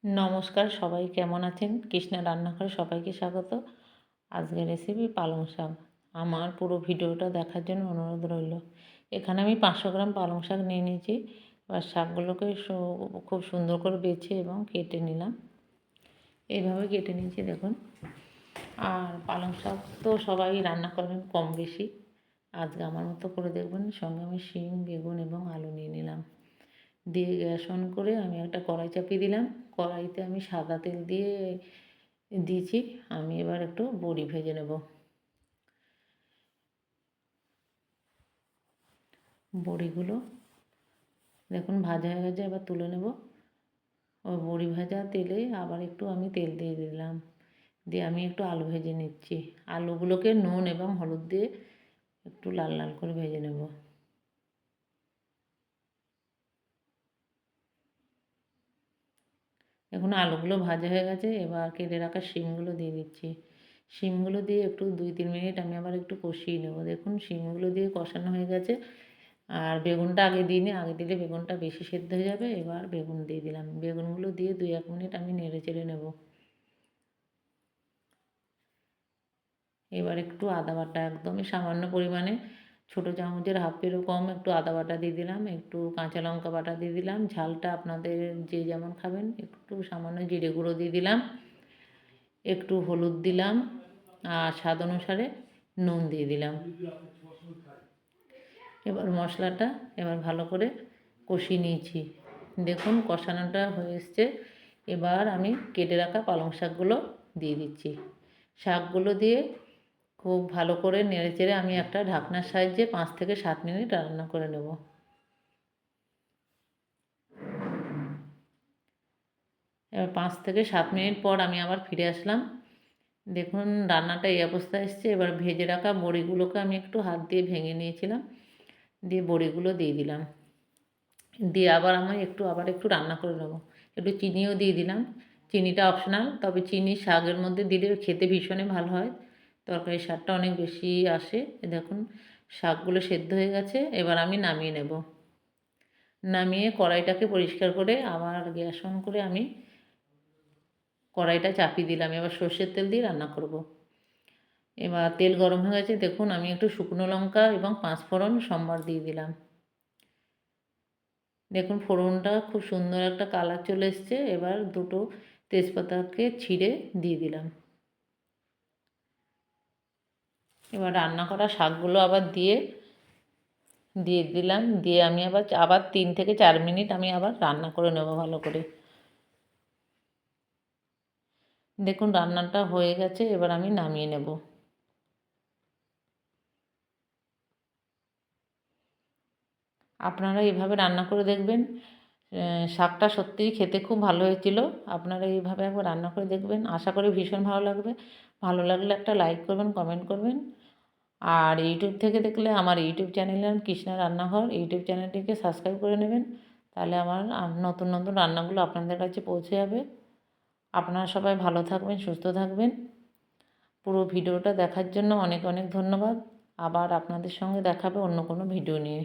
নমস্কার, সবাই কেমন আছেন? কৃষ্ণা রান্নাঘরে সবাইকে স্বাগত। আজকের রেসিপি পালং শাক। আমার পুরো ভিডিওটা দেখার জন্য অনুরোধ রইল। এখানে আমি 500 গ্রাম পালং শাক নিয়ে নিয়েছি। এবার শাকগুলোকে খুব সুন্দর করে বেছে এবং কেটে নিলাম। এইভাবে কেটে নিয়েছি দেখুন। আর পালং শাক তো সবাই রান্না করবেন কম বেশি। আজকে আমার মতো করে দেখবেন। সঙ্গে আমি শিম, বেগুন এবং আলু নিয়ে নিলাম। দিয়ে গ্যাস অন করে আমি একটা কড়াই চাপিয়ে দিলাম। কড়াইতে আমি সাদা তেল দিয়েছি। আমি এবার একটু বড়ি ভেজে নেব। বড়িগুলো দেখুন ভাজা হয়ে গেছে, এবার তুলে নেব। ওই বড়ি ভাজা তেলে আবার একটু আমি তেল দিয়ে দিলাম। দিয়ে আমি একটু আলু ভেজে নিচ্ছি। আলুগুলোকে নুন এবং হলুদ দিয়ে একটু লাল লাল করে ভেজে নেব। এখন আলুগুলো ভাজা হয়ে গেছে, এবার কেটে রাখা শিমগুলো দিয়ে দিচ্ছি। শিমগুলো দিয়ে একটু 2-3 মিনিট আমি আবার একটু কষিয়ে নেব। দেখুন শিমগুলো দিয়ে কষানো হয়ে গেছে। আর বেগুনটা আগে দিইনি, আগে দিলে বেগুনটা বেশি সেদ্ধ হয়ে যাবে। এবার বেগুন দিয়ে দিলাম। বেগুনগুলো দিয়ে 2-1 মিনিট আমি নেড়ে চেড়ে নেব। এবার একটু আদা বাটা, একদমই সামান্য পরিমাণে, ছোটো চামচের হাফেরও কম একটু আদা বাটা দিয়ে দিলাম। একটু কাঁচা লঙ্কা বাটা দিয়ে দিলাম। ঝালটা আপনাদের যে যেমন খাবেন, একটু সামান্য জিরে গুঁড়ো দিয়ে দিলাম। একটু হলুদ দিলাম আর স্বাদ অনুসারে নুন দিয়ে দিলাম। এবার মশলাটা ভালো করে কষিয়ে নিয়েছি। দেখুন কষানোটা হয়ে এসছে। এবার আমি কেটে রাখা পালং শাকগুলো দিয়ে দিচ্ছি। শাকগুলো দিয়ে খুব ভালো করে নেড়েচেড়ে আমি একটা ঢাকনার সাহায্যে 5 থেকে 7 মিনিট রান্না করে নেব। এবার 5 থেকে 7 মিনিট পর আমি আবার ফিরে আসলাম। দেখুন রান্নাটা এই অবস্থায় এসছে। এবার ভেজে রাখা বড়িগুলোকে আমি একটু হাত দিয়ে ভেঙে নিয়েছিলাম। দিয়ে বড়িগুলো দিয়ে দিলাম। দিয়ে আবার একটু রান্না করে নেব। একটু চিনিও দিয়ে দিলাম। চিনিটা অপশনাল, তবে চিনি শাকের মধ্যে দিলে খেতে ভীষণই ভালো হয়। তরকারির স্বাদটা অনেক বেশি আসে। দেখুন শাকগুলো সেদ্ধ হয়ে গেছে। এবার আমি নামিয়ে নেব। নামিয়ে কড়াইটাকে পরিষ্কার করে আবার গ্যাস অন করে আমি কড়াইটা চাপিয়ে দিলাম। এবার সর্ষের তেল দিয়ে রান্না করব। এবার তেল গরম হয়ে গেছে। দেখুন আমি একটু শুকনো লঙ্কা এবং 5 ফোড়ন সম্বার দিয়ে দিলাম। দেখুন ফোড়নটা খুব সুন্দর একটা কালার চলে এসছে। এবার 2টো তেজপাতাকে ছিঁড়ে দিয়ে দিলাম। এবার রান্না করা শাকগুলো আবার দিয়ে দিলাম। দিয়ে আমি আবার 3 থেকে 4 মিনিট আমি আবার রান্না করে নেব ভালো করে। দেখুন রান্নাটা হয়ে গেছে। এবার আমি নামিয়ে নেব। আপনারা এইভাবে রান্না করে দেখবেন। শাকটা সত্যিই খেতে খুব ভালো হয়েছিল। আপনারা এইভাবে একবার রান্না করে দেখবেন। আশা করি ভীষণ ভালো লাগবে। ভালো লাগলে একটা লাইক করবেন, কমেন্ট করবেন। আর ইউটিউব থেকে দেখলে আমার ইউটিউব চ্যানেলের নাম কৃষ্ণা রান্নাঘর। ইউটিউব চ্যানেলটিকে সাবস্ক্রাইব করে নেবেন। তাহলে আমার নতুন নতুন রান্নাগুলো আপনাদের কাছে পৌঁছে যাবে। আপনারা সবাই ভালো থাকবেন, সুস্থ থাকবেন। পুরো ভিডিওটা দেখার জন্য অনেক অনেক ধন্যবাদ। আবার আপনাদের সঙ্গে দেখা হবে অন্য কোনো ভিডিও নিয়ে।